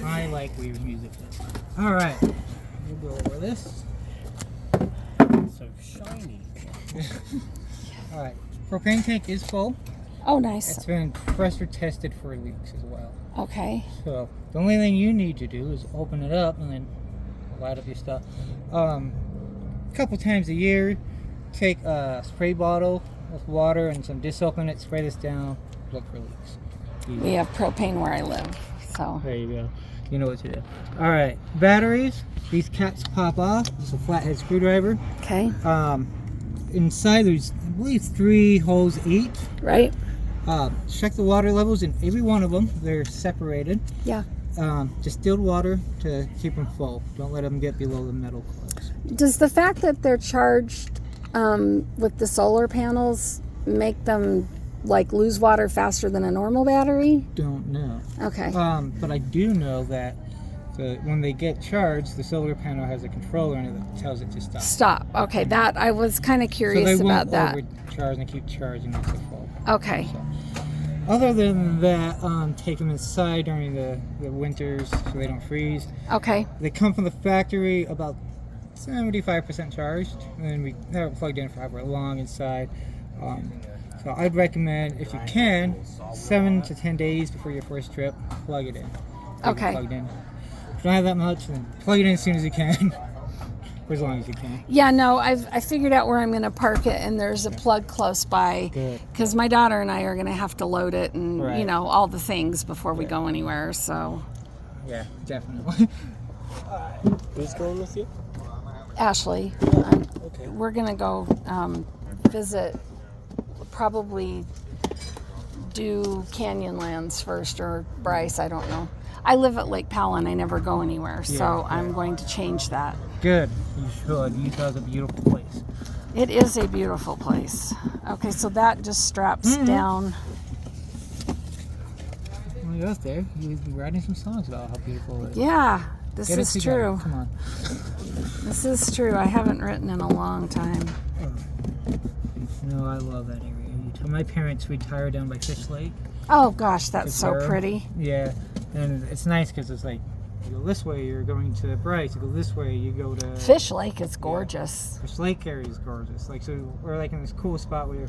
I like weird music. All right, we'll go over this. So shiny. All right, propane tank is full. Oh, nice. It's been pressure tested for leaks as well. Okay. So the only thing you need to do is open it up and then light up your stuff. A couple times a year, take a spray bottle with water and some dish soap in it, spray this down, look for leaks. We have propane where I live, so. There you go. You know what to do. All right, batteries. These caps pop off. It's a flathead screwdriver. Okay. Inside there's, I believe, 3 holes each. Right? Check the water levels in every one of them. They're separated. Yeah. Distilled water to keep them full. Don't let them get below the metal close. Does the fact that they're charged with the solar panels make them like lose water faster than a normal battery? Don't know. Okay. But I do know that when they get charged, the solar panel has a controller in it that tells it to stop. Stop. Okay, that I was kind of curious so they about that. won't overcharge and keep charging until full. Okay. So, other than that, take them inside during the winters so they don't freeze. Okay. They come from the factory about 75% charged, and then we have it plugged in for however long inside. So I'd recommend, if you can, 7 to 10 days before your first trip, plug it in. Okay. Plugged in. If you don't have that much, then plug it in as soon as you can, for as long as you can. Yeah, no, I figured out where I'm going to park it, and there's a plug close by. Good. Because my daughter and I are going to have to load it and, Right. you know, all the things before we go anywhere, so. Yeah, definitely. Who's going with you? Ashley, Okay. we're going to go visit, probably do Canyonlands first, or Bryce, I don't know. I live at Lake Powell and I never go anywhere, so I'm going to change that. Good. You should. Utah's a beautiful place. It is a beautiful place. Okay, so that just straps down. When you out there, you'd be writing some songs about how beautiful it is. Yeah, this Get it is together. true. Come on. This is true. I haven't written in a long time. No, I love that area. Utah. My parents retired down by Fish Lake. Oh gosh, that's It's so there. pretty. Yeah, and it's nice because it's like, you go this way, you're going to Bryce. You go this way, you go to Fish Lake is gorgeous. Fish Lake area is gorgeous. Like, so we're like in this cool spot where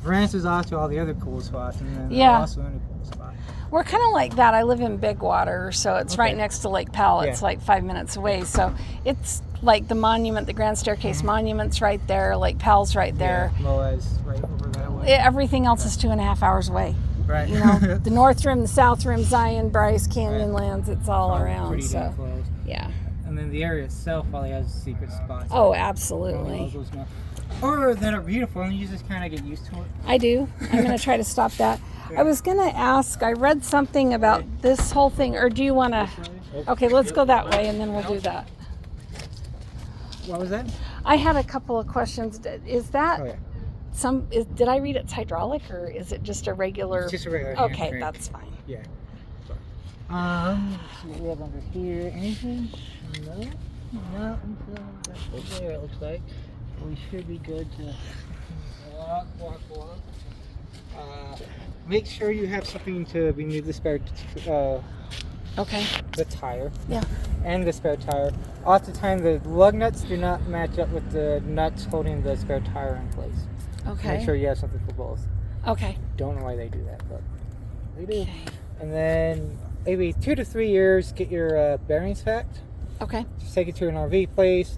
Vance is off to all the other cool spots, and then Yeah. we're also in a cool spot. We're kind of like that. I live in Big Water, so it's right Okay. next to Lake Powell. It's Yeah. like 5 minutes away. So it's like the monument, the Grand Staircase Monument's right there. Lake Powell's right there. Yeah, Moaz right over that way. Everything else is 2.5 hours away. Right. You know, the North Rim, the South Rim, Zion, Bryce, Canyonlands, it's all around. Pretty So damn close. yeah. And then the area itself probably has secret spots. Oh, that absolutely. those know. Or that are beautiful, and you just kind of get used to it. I do. I'm going to try to stop that. I was going to ask, I read something about this whole thing, or do you want to? Okay, let's go that way and then we'll do that. What was that? I had a couple of questions. Is that Oh, yeah. did I read it's hydraulic, or is it just a regular? It's just a regular hand Okay, crank. that's fine. Yeah. Let's see what we have under here. Anything? No. That's there, it looks like. We should be good to walk. Make sure you have something to remove the spare, Okay. the tire. Yeah. And the spare tire. Oftentimes the lug nuts do not match up with the nuts holding the spare tire in place. Okay. Make sure you have something for both. Okay. Don't know why they do that, but they do. Okay. And then maybe 2 to 3 years, get your bearings fact. Okay. Just take it to an RV place.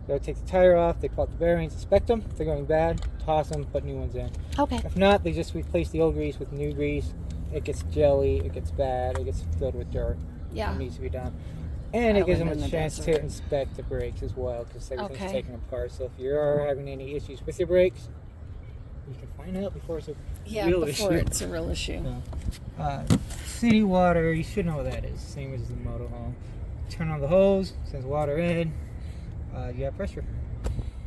They'll take the tire off. They pull out the bearings, inspect them. If they're going bad, toss them, put new ones in. Okay. If not, they just replace the old grease with new grease. It gets jelly. It gets bad. It gets filled with dirt. Yeah. It needs to be done. And I it gives live them in a the chance desert. to inspect the brakes as well, because everything's Okay. taken apart. So if you are having any issues with your brakes, you can find out before it's a Yeah, real before issue. it's a real issue. City water, you should know what that is. Same as the motorhome. Turn on the hose, sends water in. You have pressure.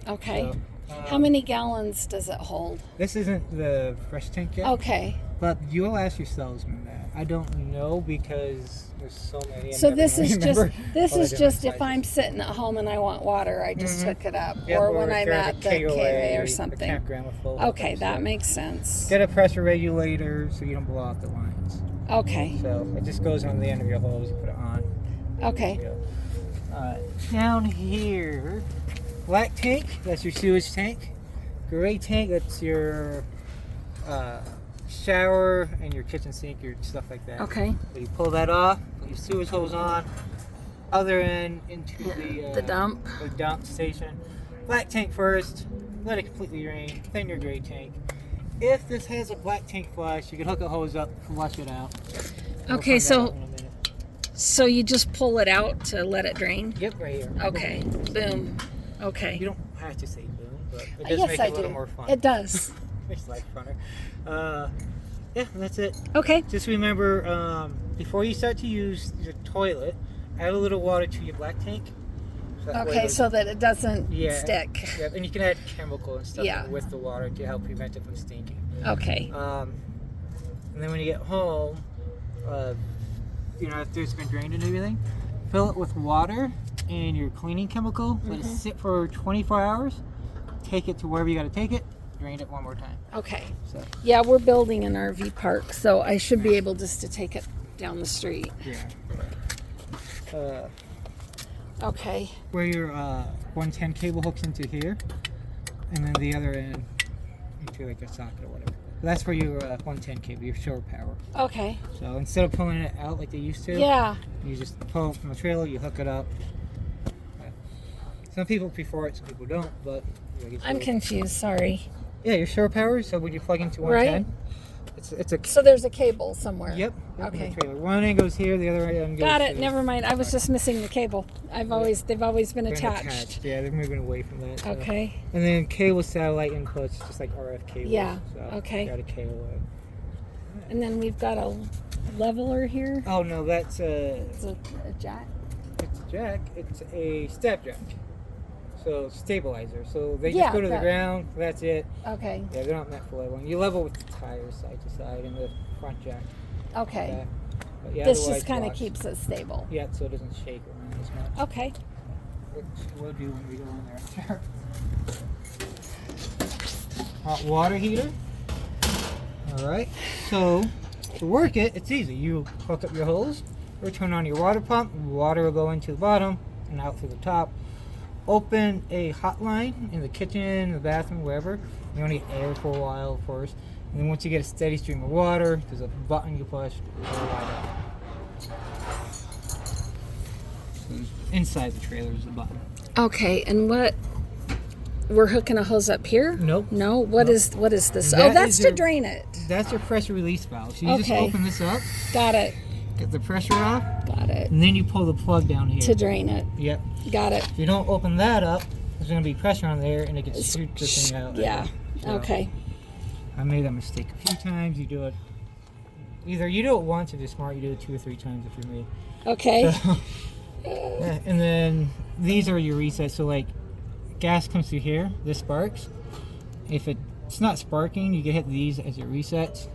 Okay. So, How many gallons does it hold? This isn't the fresh tank yet, Okay. but you'll ask your salesman that. I don't know because there's so many. I So never this really is just remember this all the is different just if sizes. I'm sitting at home and I want water, I just hook it up, Yep, or when if I'm you're at the KOA, KOA or the something. campground with full Okay, hookups, that yeah. makes sense. Get a pressure regulator so you don't blow out the lines. Okay. So it just goes on the end of your hose. You put it on. Okay. There you go. Down here, black tank. That's your sewage tank. Gray tank. That's your shower and your kitchen sink, your stuff like that. Okay. So you pull that off. Put your sewage hose on. Other end into The dump. The dump station. Black tank first. Let it completely drain. Then your gray tank. If this has a black tank flush, you can hook a hose up, flush it out. We'll Okay, find that so out in a minute. so you just pull it out to let it drain? Yep, right here. Okay. Boom. Okay. You don't have to say boom, but it does Yes, make I it a little do. more fun. It does. Makes life funner. Yeah, that's it. Okay. Just remember, before you start to use your toilet, add a little water to your black tank. So that way Okay, those- so that it doesn't Yeah. stick. Yeah, and you can add chemical and stuff Yeah. with the water to help prevent it from stinking. Okay. And then when you get home, after it's been drained and everything, fill it with water and your cleaning chemical. Let it sit for 24 hours. Take it to wherever you got to take it. Drain it one more time. Okay. So Yeah, we're building an RV park, so I should be able just to take it down the street. yeah. Okay. Where your 110 cable hooks into here, and then the other end into like a socket or whatever. That's for your 110 cable, your shore power. Okay. So instead of pulling it out like they used to, Yeah. you just pull it from the trailer, you hook it up. Some people prefer it, some people don't, but I'm confused, sorry. Yeah, your shore power. So when you plug into 110, it's a So there's a cable somewhere. yep. in Okay. the trailer. One end goes here, the other end goes. Got to it. Never mind. I was just missing the cable. They've always been been attached. Yeah, they're moving away from that. so. Okay. And then cable satellite inputs, just like RF cables. Yeah, So okay. Got a cable. And then we've got a leveler here. Oh no, that's It's a jack. it's a jack. It's a step jack. So stabilizer. So they Yeah, just go to the that- ground. That's it. Okay. Yeah, they're not meant for leveling. You level with the tires side to side and the front jack. Okay. Back. But yeah, This otherwise just kind of blocks. keeps it stable. Yeah, so it doesn't shake around as much. Okay. Which we'll do when we go in there. Hot water heater. All right. So to work it, it's easy. You hook up your hose, or turn on your water pump. Water will go into the bottom and out through the top. Open a hot line in the kitchen, the bathroom, wherever. You don't need air for a while first. And then once you get a steady stream of water, there's a button you push, it'll light up. So inside the trailer is the button. Okay. And what? We're hooking a hose up here? Nope. No. What Nope. is this? That Oh, that's is to your- drain it. That's your pressure release valve. So you just Okay. open this up, Got it. get the pressure off, Got it. and then you pull the plug down here. To drain it. Yep. Got it. If you don't open that up, there's going to be pressure on there, and it can shoot the thing out. Yeah. So, Okay. I made that mistake a few times. You do it. Either you do it once if you're smart, you do it 2 or 3 times if you're me. Okay. So, yeah, and then these are your resets. So like, gas comes through here. This sparks. If it's not sparking, you can hit these as your resets,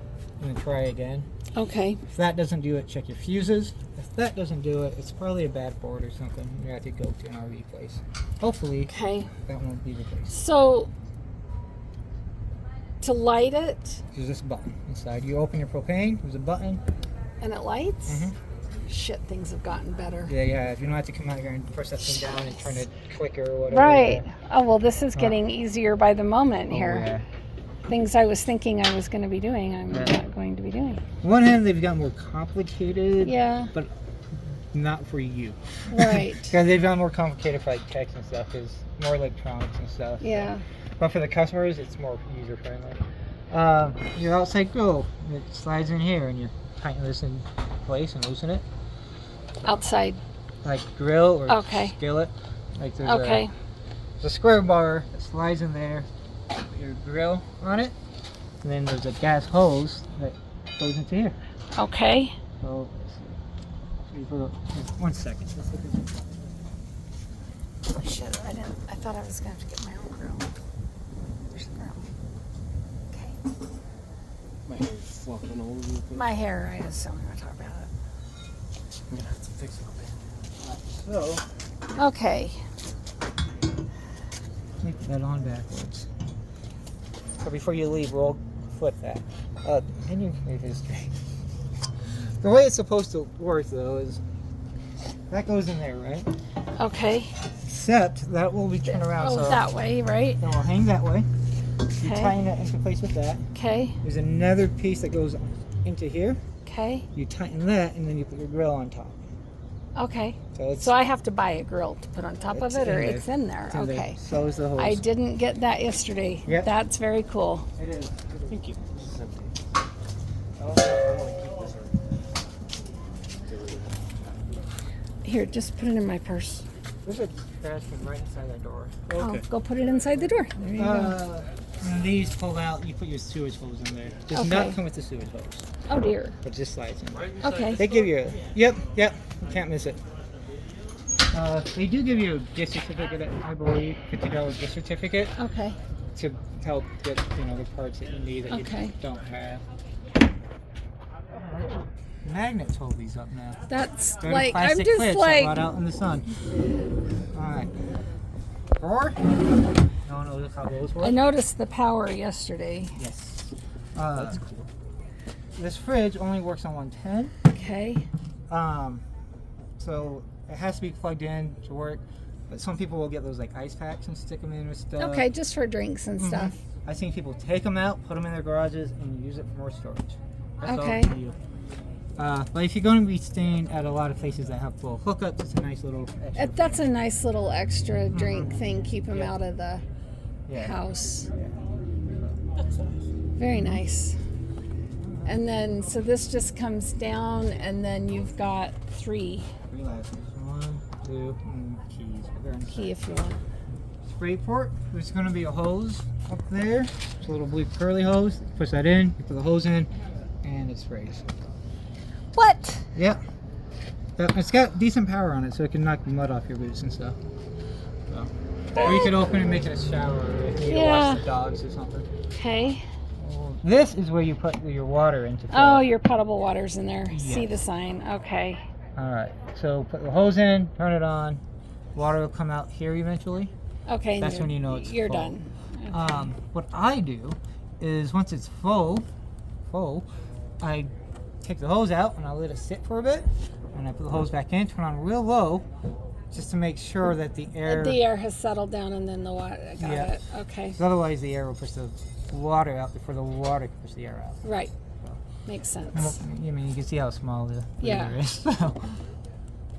and then try again. Okay. If that doesn't do it, check your fuses. If that doesn't do it, it's probably a bad board or something. You have to go to an RV place. Hopefully, Okay. that won't be the case. So to light it There's this button inside. You open your propane. There's a button. and it lights? Mhm. Shit, things have gotten better. Yeah. You don't have to come out here and push that thing down and turn it quicker or whatever. Right. Oh, well, this is getting easier by the moment Oh, here. yeah. Things I was thinking I was going to be doing, I'm Yeah. not going to be doing. On one hand, they've gotten more complicated. Yeah. But not for you. Right. Because they've gotten more complicated for like text and stuff. Because more electronics and stuff. Yeah. But for the customers, it's more user friendly. Your outside grill, it slides in here, and you tighten this in place and loosen it. Outside. Like grill or Okay. skillet. Like there's Okay. a square bar that slides in there. Put your grill on it, and then there's a gas hose that goes into here. Okay. So, let's see. So you put 1 second. Let's look at this. Oh, shit, I thought I was going to have to get my own grill. Where's the grill? Okay. My hair's flopping all over the place. My hair, I just don't want to talk about it. I'm gonna have to fix it a bit. So, Okay. take that on backwards. So before you leave, flip that. Can you move this straight? The way it's supposed to work though is that goes in there, right? Okay. Except that will be turned around, Oh, so that way, right? it will hang that way. You Okay. tighten it into place with that. Okay. There's another piece that goes into here. Okay. You tighten that, and then you put your grill on top. Okay. So it's So I have to buy a grill to put on top of It's it, or in there. it's in there? it's in there. Okay. So is the hose. I didn't get that yesterday. Yep. That's very cool. It is. Thank you. This is empty. Oh, I want to keep this one. Here, just put it in my purse. there's a trash can right inside that door. I'll Okay. go put it inside the door. There you go. And these pull out. You put your sewage hose in there. Does Okay. not come with the sewage hose, Oh dear. but just slides in. Okay. They give you a, yep, you can't miss it. They do give you a gift certificate, I believe, $50 gift certificate Okay. to help get, the parts that you need that Okay. you don't have. Magnets hold these up now. That's They're the like, I'm plastic just clips that like, rot out in the sun. Alright. Or, no, notice how those work? I noticed the power yesterday. Yes. That's cool. This fridge only works on 110. Okay. So it has to be plugged in to work. But some people will get those like ice packs and stick them in with stuff. Okay, just for drinks and stuff. I've seen people take them out, put them in their garages, and use it for more storage. That's Okay. all you do. But if you're going to be staying at a lot of places that have full hookups, it's a nice little extra. That's a nice little extra drink thing. Keep them Yeah. out of the Yeah. house. That's nice. Very nice. And then, so this just comes down, and then you've got 3 Three latches. 1, 2, and keys. They're inside. key if you want. Spray port. There's going to be a hose up there. It's a little blue curly hose. Push that in. You put the hose in, and it sprays. What? Yep. Yep. It's got decent power on it, so it can knock the mud off your boots and stuff. So. Or you could open it and make it a shower if you need to Yeah. wash the dogs or something. Okay. This is where you put your water into. Oh, your potable water's in there. See Yes. the sign. Okay. All right. So put the hose in, turn it on. Water will come out here eventually. Okay. and That's you're- when you know it's You're full. done. Okay. What I do is once it's full, I take the hose out and I let it sit for a bit, and I put the hose back in, turn on real low, just to make sure that the air. The air has settled down, and then the water. Got Yeah. it. Okay. Because otherwise the air will push the water out before the water can push the air out. Right. Makes sense. I mean, you can see how small the Yeah. breather is. So.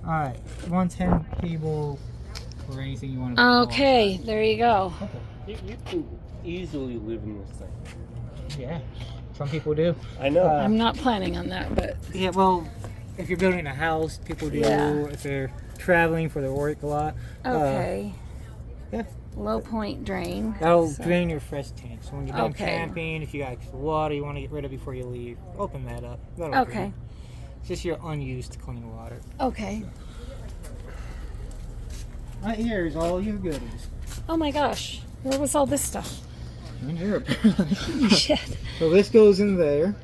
All right, 110 cable or anything you want to. Okay. There you go. You can easily live in this thing. Yeah, some people do. I know. I'm not planning on that, but Yeah, well, if you're building a house, people do. Yeah. If they're traveling for their work a lot. okay. Yeah. Low point drain. That'll So- drain your fresh tank. So when you're done Okay. camping, if you got extra water you want to get rid of before you leave, open that up. That'll Okay. drain. It's just your unused clean water. Okay. Right here is all your goodies. Oh my gosh. Where was all this stuff? In here. Shit. So this goes in there,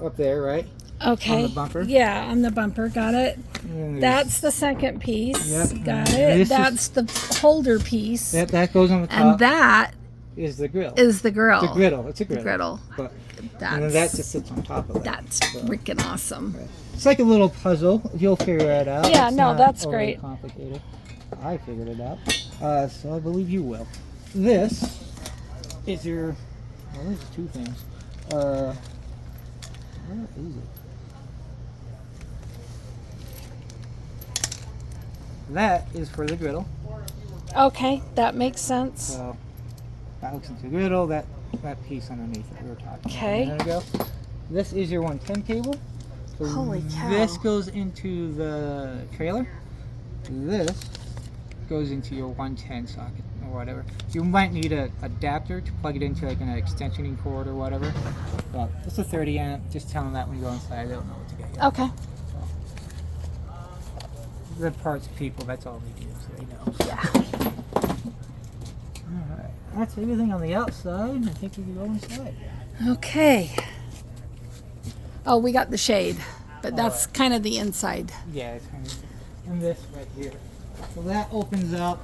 up there, right? Okay. On the bumper? Yeah, on the bumper. Got it. And there's- That's the second piece. Yep. Got And it. this That's the holder piece. that goes on the top. And that is the grill. is the grill. It's a griddle. It's a The griddle. griddle. But and then that That's just sits on top of that. that's freaking awesome. It's like a little puzzle. You'll figure it out. Yeah, It's no, not that's overly great. complicated. I figured it out. So I believe you will. This is your. Well, there's 2 things. Where is it? That is for the griddle. Okay, that makes sense. So that looks into the griddle. That piece underneath that we were talking Okay. about a minute ago. This is your 110 cable. So Holy cow. This goes into the trailer. This goes into your 110 socket or whatever. You might need an adapter to plug it into like an extensioning cord or whatever. But it's a 30 amp. Just tell them that when you go inside, they'll know what to get you. Okay. The parts people, that's all they do, so they know. Yeah. Alright, that's everything on the outside. I think we can go inside. Okay. Oh, we got the shade, but that's kind of the inside. Yeah, it's kind of, and this right here. So that opens up,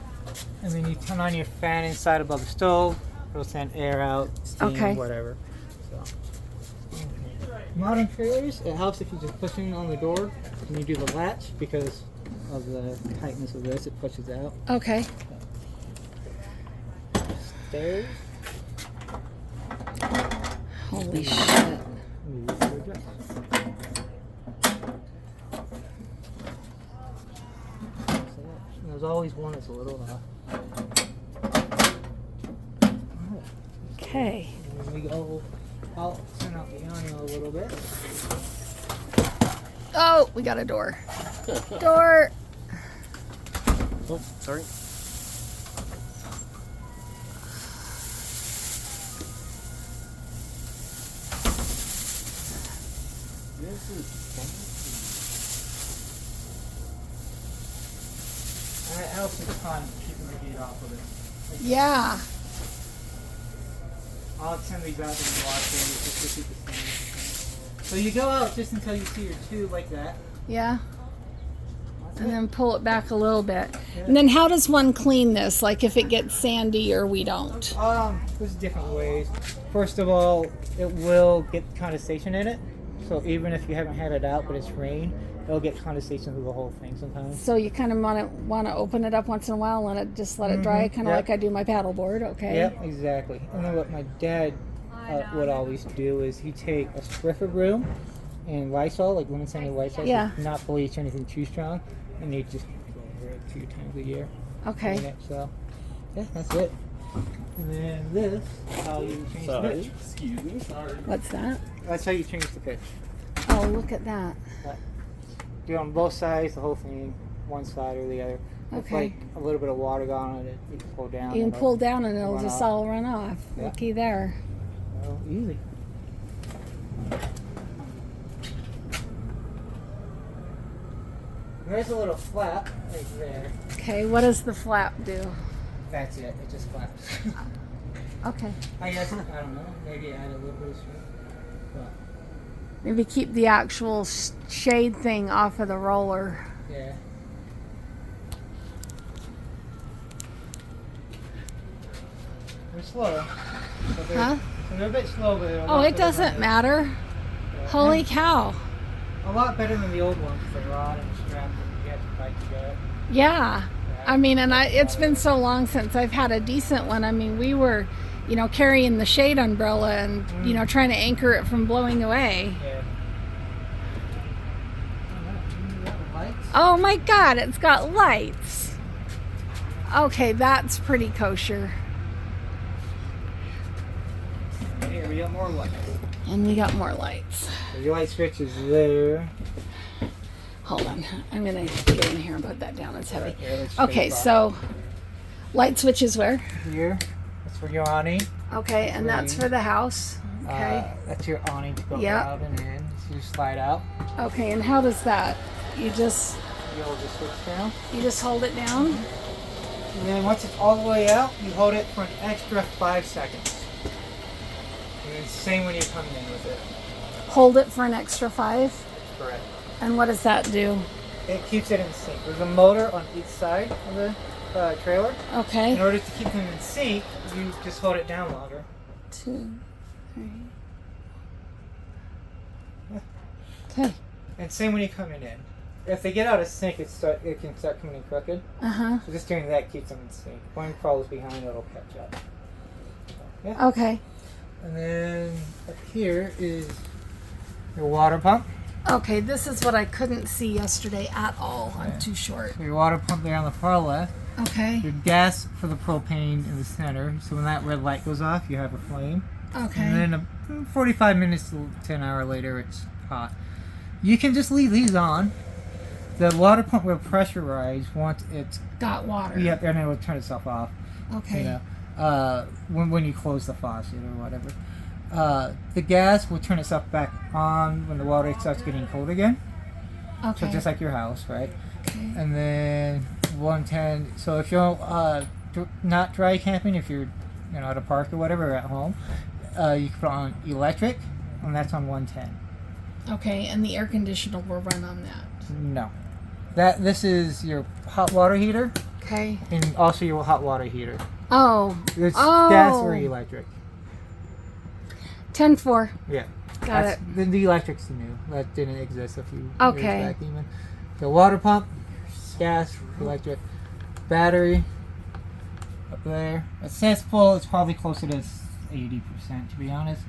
and then you turn on your fan inside above the stove. It'll send air out, steam, Okay. whatever. So. modern trailers, it helps if you just push in on the door and you do the latch because of the tightness of this. It pushes out. Okay. Stairs. Holy shit. There's always one that's a little Okay. and then we go. I'll turn out the awning a little bit. Oh, we got a door. Door. Oh, sorry. This is And it helps with the con keeping the heat off of it. Yeah. I'll send these out in the washer just to keep the steam. So you go out just until you see your tube like that. Yeah. That's And it. then pull it back a little bit. Yeah. And then how does one clean this? Like if it gets sandy or we don't? There's different ways. First of all, it will get condensation in it. So even if you haven't had it out, but it's rain, it'll get condensation through the whole thing sometimes. So you kind of want to open it up once in a while and let it dry, kind of Yep. like I do my paddleboard. Okay. Yep, exactly. And then what my dad would always do is he'd take a Swiffer broom and Lysol, like lemon scented Lysol, Yeah. not bleach anything too strong, and he'd just go over it 2 times a year. Okay. Clean it, so yeah, that's it. And then this is how you change the pitch. Excuse me. Sorry. What's that? That's how you change the pitch. Oh, look at that. Do it on both sides, the whole thing, one side or the other. If Okay. like a little bit of water got on it, you can pull down. You can and pull down and it'll run just off. all run off. Yeah. Looky there. Oh, easy. There's a little flap right there. Okay, what does the flap do? That's it. It just flaps. Okay. I guess, I don't know. Maybe add a little bit of strength. But, Maybe keep the actual shade thing off of the roller. yeah. They're slow. So they're, Huh? so they're a bit slow, but they're a Oh, lot it better doesn't than matter. the- Holy cow. A lot better than the old ones. They're rod and strapped and you have to fight to get it. Yeah. I mean, and it's been so long since I've had a decent one. I mean, we were, carrying the shade umbrella and, trying to anchor it from blowing away. Yeah. Oh my God, it's got lights. Okay, that's pretty kosher. Here, we got more lights. And we got more lights. So your light switch is there. Hold on. I'm going to get in here and put that down. It's heavy. Here, let's Okay, face off. so light switch is where? Here, that's for your awning. Okay, and that's for the house. Okay. That's your awning to go Yep. out and in. So you slide out. Okay, and how does that? You just You'll just switch down. hold it down? And then once it's all the way out, you hold it for an extra 5 seconds. And then same when you're coming in with it. Hold it for an extra 5? Correct. And what does that do? It keeps it in sync. There's a motor on each side of the trailer. Okay. In order to keep them in sync, you just hold it down longer. 2, 3. Okay. And same when you're coming in. If they get out of sync, it can start coming in crooked. Uh-huh. So just doing that keeps them in sync. One crawls behind, it'll catch up. So, yeah. Okay. And then up here is your water pump. Okay, this is what I couldn't see yesterday at all. I'm too short. So your water pump there on the far left. Okay. Your gas for the propane in the center. So when that red light goes off, you have a flame. Okay. And then 45 minutes to an hour later, it's hot. You can just leave these on. The water pump will pressurize once it's Got water. and it will turn itself off. Okay. When you close the faucet or whatever. The gas will turn itself back on when the water starts getting cold again. Okay. So just like your house, right? Okay. And then 110. So if you're not dry camping, if you're at a park or whatever, or at home, you can put on electric, and that's on 110. Okay, and the air conditioner will run on that. No, this is your hot water heater, Okay. and also your hot water heater. Oh. It's gas or electric. 10-4. Yeah. Got it. The electric's new. That didn't exist a few Okay. years back even. The water pump, gas, electric, battery up there. It says full. It's probably closer to 80% to be honest,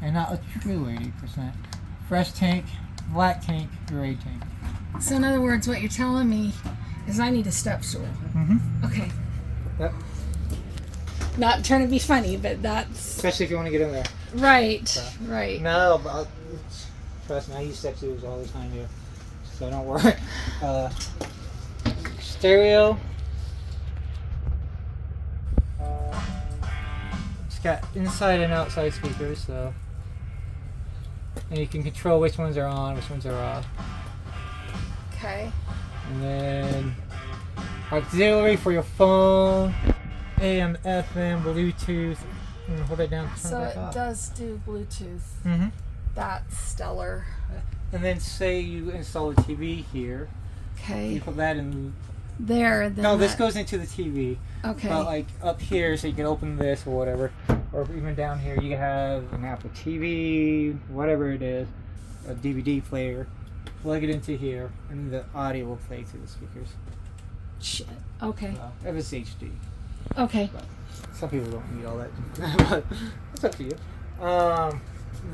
and not a true 80%. Fresh tank, black tank, gray tank. So in other words, what you're telling me is I need a step stool. Mm-hmm. Okay. Yep. Not trying to be funny, but that's Especially if you want to get in there. right. Right. No, but trust me, I use step stools all the time here, so don't worry. Stereo. It's got inside and outside speakers, so and you can control which ones are on, which ones are off. Okay. And then auxiliary for your phone, AM, FM, Bluetooth. Hold it down. So it does do Bluetooth. Mm-hmm. That's stellar. And then say you install a TV here. You Okay. put that in. There. Then No, this that- goes into the TV. Okay. But like up here, so you can open this or whatever. Or even down here, you can have an Apple TV, whatever it is, a DVD player. Plug it into here, and the audio will play through the speakers. Shit. Okay. So, if it's HD. Okay. Some people don't need all that, but it's up to you.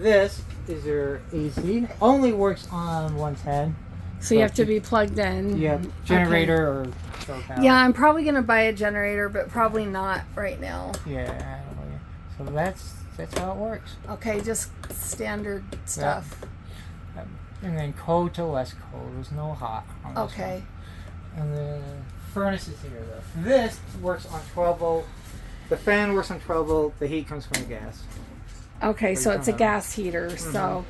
This is your AC. Only works on 110. So you But have to be plugged in. Yeah, generator or show power. Yeah, I'm probably gonna buy a generator, but probably not right now. Yeah. So that's how it works. Okay, just standard stuff. And then cold to less cold. There's no hot on this Okay. one. And then furnace is here though. This works on 12 volt. The fan works on 12 volt. The heat comes from the gas. Okay, so it's a Mhm. gas heater. So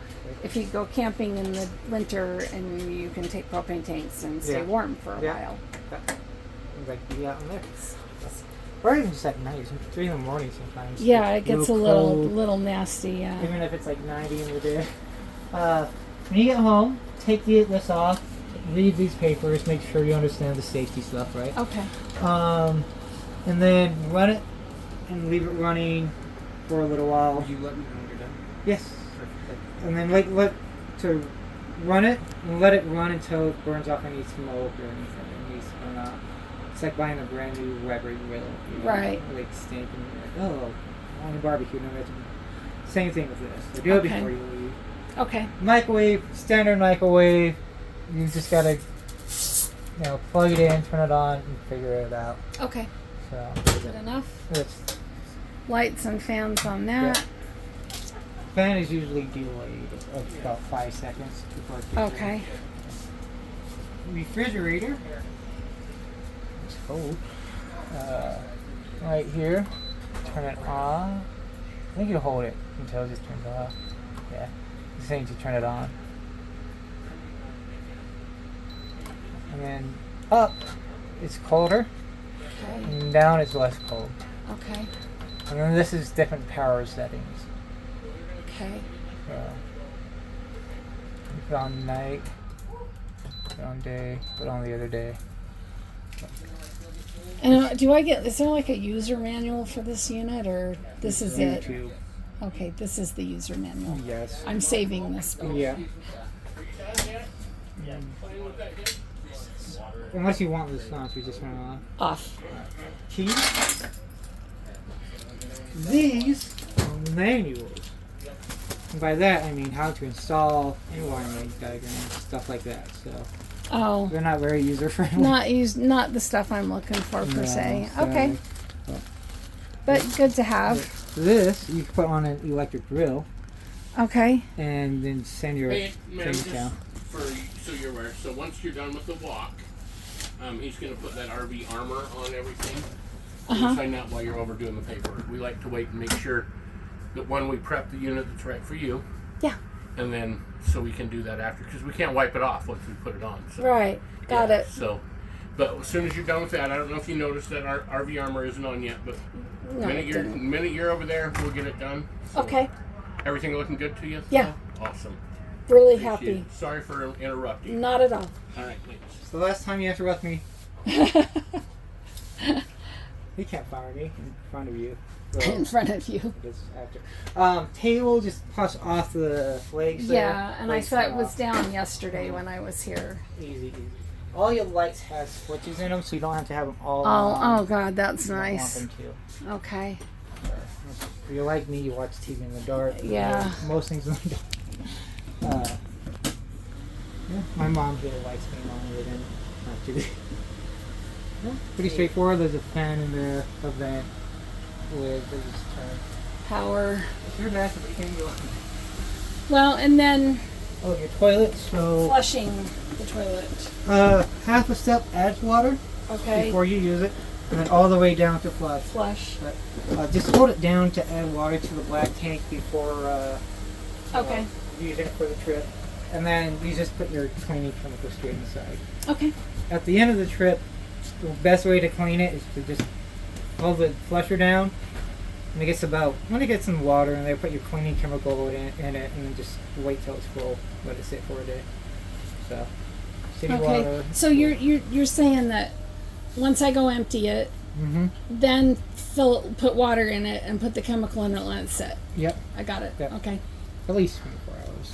if you go camping in the winter, and you can take propane tanks and stay Yeah. warm for a Yeah. while. Like be out in there. Or even just at night, 3 in the morning sometimes. Yeah, it gets a cold. little nasty. Yeah. Even if it's like 90 in the day. When you get home, take this off, read these papers, make sure you understand the safety stuff, right? Okay. And then run it and leave it running for a little while. Will you let me know when you're done? Yes. And then let to run it and let it run until it burns off any smoke or anything. It needs to burn out. It's like buying a brand new Weber grill. You know, Right. Like steak and oh, I want a barbecue. No, same thing with this. So do it Okay. before you leave. Okay. Microwave, standard microwave. You just gotta, plug it in, turn it on, and figure it out. Okay. So Good enough. it's, Lights and fans on that. fan is usually delayed of about 5 seconds before it gets Okay. refrigerator. It's cold. Right here, turn it on. I think you hold it until it just turns off. Yeah, it's saying to turn it on. And then up, it's colder, Okay. and down it's less cold. Okay. And then this is different power settings. Okay. So, you put on night, put on day, put on the other day. And is there like a user manual for this unit, or this is it? YouTube. Okay, this is the user manual. Yes. I'm saving this. Yeah. Unless you want this on, you just turn it on. Off. Keys. These are manuals. And by that I mean how to install and wiring diagrams, stuff like that. So Oh, they're not very user friendly. not the stuff I'm looking for per No, se. so- Okay, but good to have. This you can put on an electric grill Okay. and then send your Hey, man, things just down. so you're aware. So once you're done with the walk, he's going to put that RV armor on everything. Uh-huh. You sign that while you're over doing the paperwork. We like to wait and make sure that one, we prep the unit that's right for you, Yeah. and then so we can do that after, because we can't wipe it off once we put it on. So, Right. Got yeah, it. So, but as soon as you're done with that, I don't know if you noticed that our RV armor isn't on yet, but No, minute it you're didn't. minute you're over there, we'll get it done. So, Okay. Everything looking good to you? Yeah. Awesome. Really Appreciate happy. it. Sorry for interrupting. Not at all. All right, thanks. It's the last time you interrupt me. He campfire me in front of you. In front of you. Just after. Table just puffs off the legs. Yeah, there. and I Legs saw it come was off. down yesterday when I was here. Easy. All your lights have switches in them, so you don't have to have them all Oh, on. oh God, that's You don't want nice. them to. Okay. If you're like me, you watch TV in the dark. Yeah. Most things in the dark. Yeah, my mom did a lights came on with it in. Not too big. Yeah, pretty straightforward. There's a fan in there, a vent with this turn. Power. Your bathroom can go. Well, and then Oh, your toilet. So flushing the toilet. half a step adds water Okay. before you use it, and then all the way down to flush. Flush. Just hold it down to add water to the black tank before Okay. using it for the trip. And then you just put your cleaning chemical straight inside. Okay. At the end of the trip, the best way to clean it is to just hold the flusher down. And when it gets in water, and they put your cleaning chemical in it, and then just wait till it's full. Let it sit for a day. So, city Okay. water. So you're saying that once I go empty it, Mm-hmm. then put water in it and put the chemical in it and let it sit. Yep. I got it. Yep. Okay. At least 24 hours.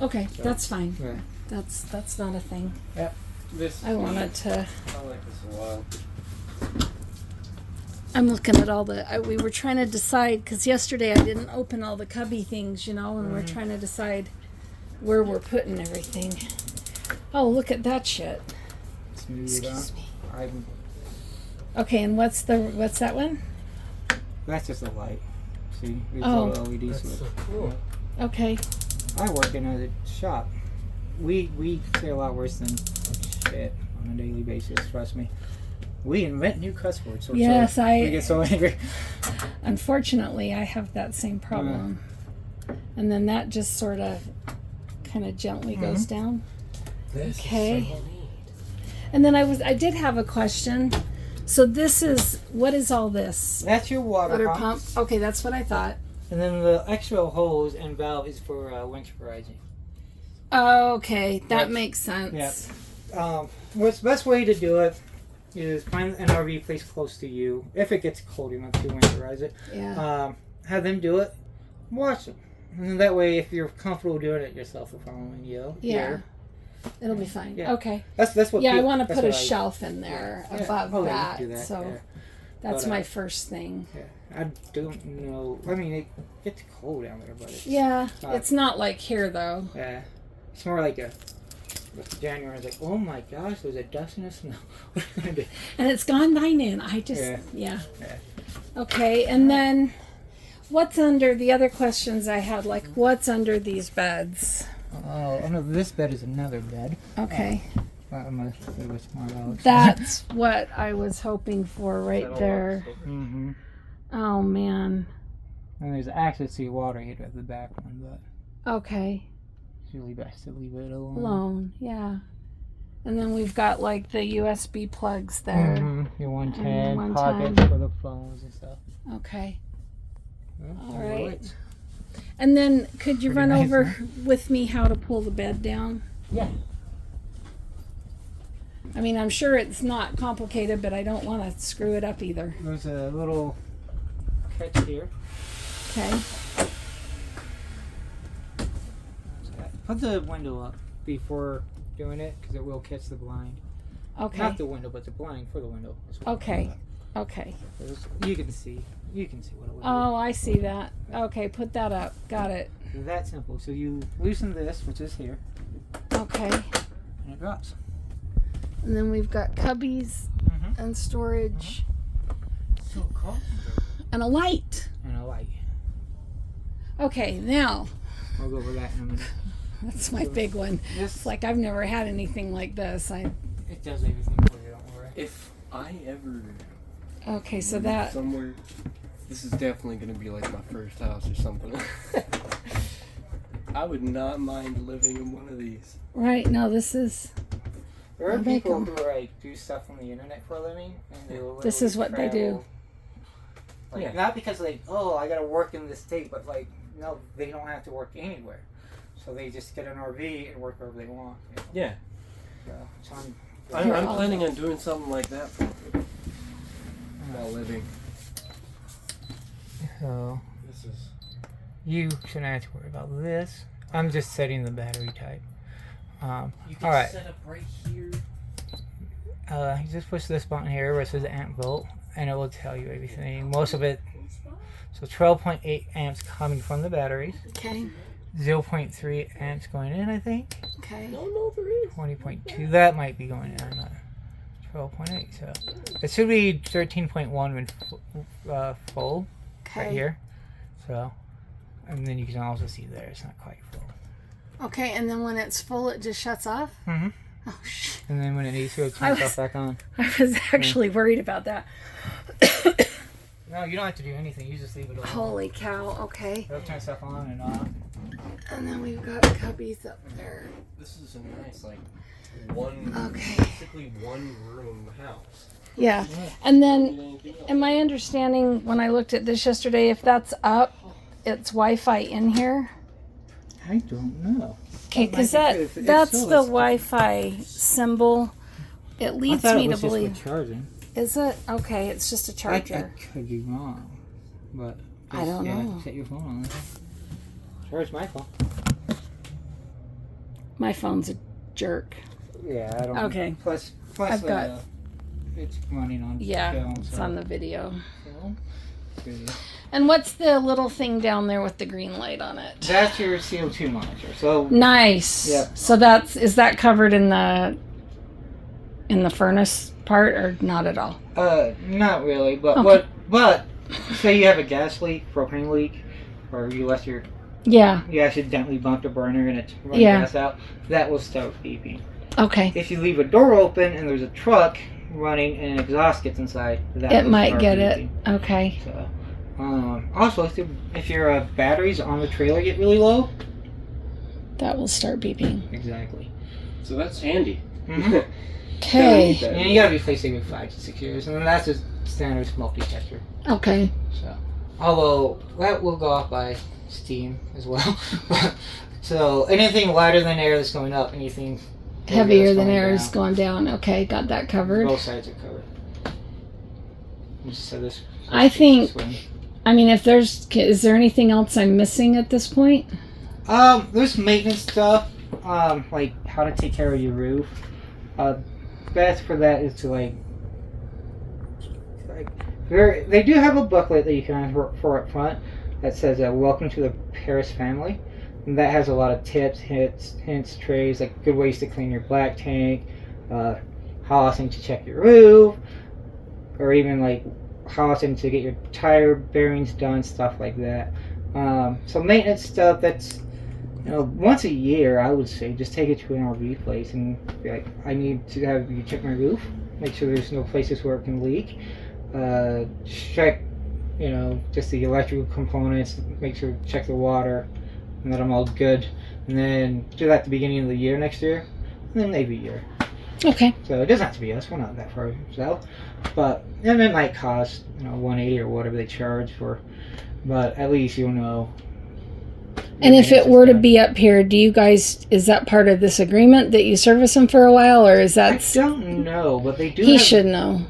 Okay, So, that's fine. Yeah. That's not a thing. This I wanted to. I like this a lot. I'm looking at all we were trying to decide because yesterday I didn't open all the cubby things, and we're trying to decide where we're putting everything. Oh, look at that shit. Smooth Excuse out. me. I'm Okay, and what's that one? That's just a light. See, these Oh. little LEDs. That's with- so cool. Okay. I work in a shop. We say a lot worse than shit on a daily basis. Trust me. We invent new cuss words. So Yes, we get so angry. Unfortunately, I have that same problem. And then that just sort of kind of gently goes down. This Okay. is so neat. And then I did have a question. So what is all this? That's your water, Water pump. pump. Okay, that's what I thought. And then the extra hose and valve is for winterizing. Okay, that That's- makes sense. Yeah. What's the best way to do it is find an RV place close to you. If it gets cold enough to winterize it, Yeah. have them do it. Watch them. And then that way, if you're comfortable doing it yourself, they're following you. Yeah. Here. It'll be fine. Yeah. Okay. That's what. Yeah, I people- want to that's put a what I- shelf in there Yeah. above Oh, yeah, that. you can do that. So Yeah. that's But, my first thing. Yeah. I don't know. I mean, it gets cold down there, but it's, Yeah, Uh, it's not like here though. yeah. It's more like with January. It's like, oh my gosh, there's a dust in the snow. What are you gonna do? And it's gone by noon. I just, Yeah. yeah. Yeah. Okay, and then what's under the other questions I had? Like, what's under these beds? Oh, no, this bed is another bed. Okay, I'm gonna say what's more about. that's what I was hoping for right there. Mm-hmm. Oh man. And there's access to your water heater at the back one, but Okay, it's really best to leave it alone. alone. Yeah. And then we've got like the USB plugs there. Mm-hmm. Your 110 110. pockets for the phones and stuff. Okay. Yeah, All and the right. lights. And then could you Pretty run nice, over huh? with me how to pull the bed down? Yeah. I mean, I'm sure it's not complicated, but I don't want to screw it up either. There's a little catch here. Okay. Put the window up before doing it because it will catch the blind. Okay. Not the window, but the blind for the window. as well. Okay. Okay. You can see. You can see what it would Oh, I see that. Okay, put that up. Got it. be. That simple. So you loosen this, which is here, Okay. and it drops. And then we've got cubbies Mm-hmm. and storage So cool. and a light. And a light. Okay, now We'll go over that in a minute. that's my big one. This It's like I've never had anything like this. it does everything for you. Don't worry. If I ever Okay, so move that somewhere, this is definitely gonna be like my first house or something. I would not mind living in one of these. right now this is There are I'll make people 'em. who like do stuff on the internet for a living, and they will This literally is what they do. travel. Like, Yeah. Not because like, oh, I gotta work in this state, but like, no, they don't have to work anywhere. So they just get an RV and work wherever they want. You know? Yeah, So I'm I'll- planning on doing something like that. while living. So This is. you shouldn't have to worry about this. I'm just setting the battery type. You All can right. set up right here. You just push this button here where it says amp volt, and it will tell you everything. Most of it. So 12.8 amps coming from the batteries. Okay. 0.3 amps going in, I think. Okay. No, there is. 20.2. That might be going in. I'm not. 12.8. So it should be 13.1 when full. Okay. Right here. So, and then you can also see there it's not quite full. Okay, and then when it's full, it just shuts off? Mm-hmm. Oh, shit. And then when it needs to, it turns off back on. I was actually worried about that. No, you don't have to do anything. You just leave it alone. Holy cow, okay. It'll turn stuff on and off. And then we've got cubbies up there. This is a nice, like, one, Okay. basically one room house. Yeah. And then, in my understanding, when I looked at this yesterday, if that's up, it's Wi-Fi in here. I don't know. Okay, because that's the Wi-Fi symbol. It leads I thought me it to was just believe. for charging. Is it? Okay, it's just a I charger. could be wrong, but I don't know. Set your phone on. Charge my phone. My phone's a jerk. Yeah, I don't. Okay. Plus, I've got- it's running on. Yeah, film, it's so- on the video. so, good. And what's the little thing down there with the green light on it? That's your CO2 monitor. So Nice. Yep. So is that covered in the furnace part or not at all? not really, but Okay. but say you have a gas leak, propane leak, or you left you accidentally bumped a burner and it's running Yeah. gas out, that will start beeping. Okay. If you leave a door open and there's a truck running and an exhaust gets inside, that It will might start get beeping. it. Okay. So, also, if your batteries on the trailer get really low, That will start beeping. exactly. So that's handy. Mm-hmm. Okay. And you gotta replace it every 5 to 6 years, and then that's just standard smoke detector. Okay. So, although that will go off by steam as well. So anything lighter than air that's going up, anything Heavier than going air down. is going down. Okay, got that covered. Both sides are covered. So this. I think- this way. I mean, is there anything else I'm missing at this point? There's maintenance stuff, like how to take care of your roof. Best for that is to they do have a booklet that you can ask for up front that says "Welcome to the Paris family," and that has a lot of tips, hints, trays, like good ways to clean your black tank, how often to check your roof, or even like how often to get your tire bearings done, stuff like that. So maintenance stuff, that's, once a year, I would say, just take it to an RV place and be like, I need to have you check my roof, make sure there's no places where it can leak, check, just the electrical components, make sure, check the water, and that I'm all good, and then do that at the beginning of the year next year, and then maybe a year. Okay. So it doesn't have to be us, we're not that far south, but, and it might cost, $180 or whatever they charge for, but at least you'll know. And if it were to be up here, is that part of this agreement that you service them for a while, or is I that? don't know, but they do. He have, should know.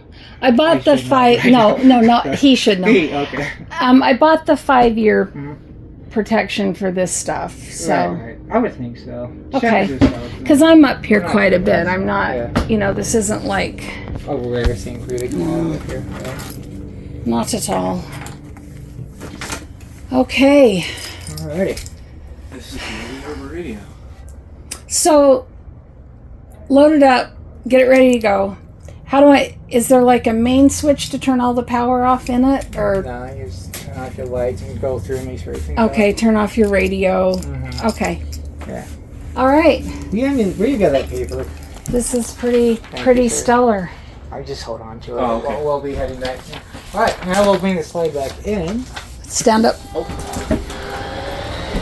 I bought the should know, 5. right? No, not he should know. Okay. I bought the 5-year Mhm. protection for this stuff, so Right. I would think so. Okay. Check with yourself. because I'm up here Not quite a too bit. bad. I'm not. Yeah. This isn't like Oh, we're everything really cool up here. not at all. Okay, Alrighty. This is the radio. so load it up, get it ready to go. Is there like a main switch to turn all the power off in it, or? Now you just turn off your lights and go through and make sure everything's Okay, turn off your radio. Mm-hmm. Okay. Yeah. All right. Where you got that paper? This is pretty you, sir. stellar. I just hold on to it. Oh, okay. We'll be heading back. Alright, now we'll bring the slide back in. Stand up. Oh.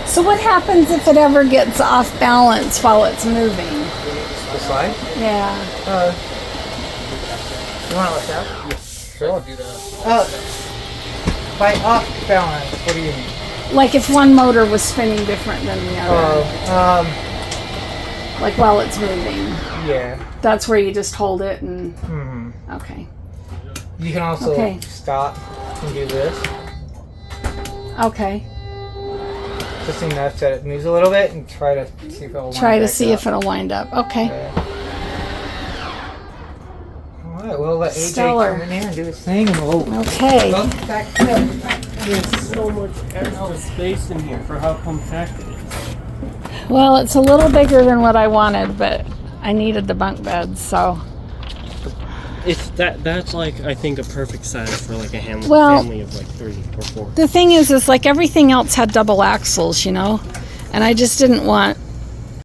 So what happens if it ever gets off balance while it's moving? The slide? Yeah. You want to look out? Sure. Do that. By off balance, what do you mean? Like if one motor was spinning different than the other. Like while it's moving. Yeah. That's where you just hold it and... Hmm. Okay. You can also Okay. stop and do this. Okay. Just enough that it moves a little bit and try to see if it'll Try to see if it'll wind up. Okay. Alright, we'll let AJ Stellar. come in here and do his thing and we'll Okay. go back to it. There's so much extra space in here for how compact it is. Well, it's a little bigger than what I wanted, but I needed the bunk beds, so. It's that's like I think a perfect size for like a family Well- family of like 3 or 4. The thing is like everything else had double axles, you know, and I just didn't want